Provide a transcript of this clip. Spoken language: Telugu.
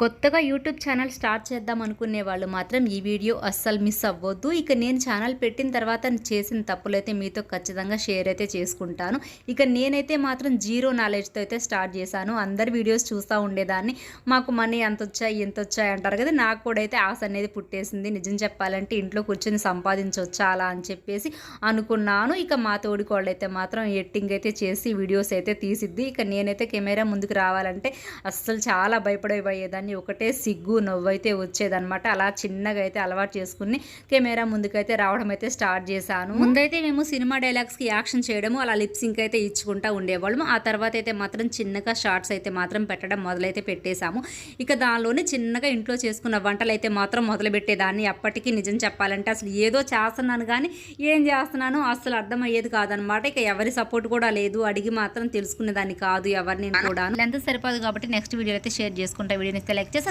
కొత్తగా యూట్యూబ్ ఛానల్ స్టార్ట్ చేద్దాం అనుకునే వాళ్ళు మాత్రం ఈ వీడియో అస్సలు మిస్ అవ్వద్దు. ఇక నేను ఛానల్ పెట్టిన తర్వాత చేసిన తప్పులైతే మీతో ఖచ్చితంగా షేర్ అయితే చేసుకుంటాను. ఇక నేనైతే మాత్రం జీరో నాలెడ్జ్తో అయితే స్టార్ట్ చేశాను. అందరి వీడియోస్ చూస్తూ ఉండేదాన్ని. మాకు మనీ ఎంత వచ్చాయి ఎంత వచ్చాయి అంటారు కదా, నాకు కూడా అయితే ఆశ అనేది పుట్టేసింది. నిజం చెప్పాలంటే ఇంట్లో కూర్చొని సంపాదించవచ్చా అలా అని చెప్పేసి అనుకున్నాను. ఇక మా తోడికోళ్ళు అయితే మాత్రం ఎడిటింగ్ అయితే చేసి వీడియోస్ అయితే తీసిద్ది. ఇక నేనైతే కెమెరా ముందుకు రావాలంటే అస్సలు చాలా భయపడిపోయేదాన్ని. ఒకటే సిగ్గు నవ్వైతే వచ్చేదనమాట. అలా చిన్నగా అయితే అలవాటు చేసుకుని కెమెరా ముందుకైతే రావడం అయితే స్టార్ట్ చేశాను. ముందైతే మేము సినిమా డైలాగ్స్కి యాక్షన్ చేయడము, అలా లిప్సింక్ అయితే ఇచ్చుకుంటూ ఉండేవాళ్ళము. ఆ తర్వాత అయితే మాత్రం చిన్నగా షార్ట్స్ అయితే మాత్రం పెట్టడం మొదలైతే పెట్టేశాము. ఇక దానిలోనే చిన్నగా ఇంట్లో చేసుకున్న వంటలు అయితే మాత్రం మొదలు పెట్టేదాన్ని. అప్పటికి నిజం చెప్పాలంటే అసలు ఏదో చేస్తున్నాను కానీ ఏం చేస్తున్నానో అసలు అర్థమయ్యేది కాదనమాట. ఇక ఎవరి సపోర్ట్ కూడా లేదు. అడిగి మాత్రం తెలుసుకునేదాన్ని కాదు ఎవరిని కూడా. లెంత్ సరిపోదు కాబట్టి నెక్స్ట్ వీడియో అయితే షేర్ చేసుకుంటా. వీడియోని లైక్ చేసి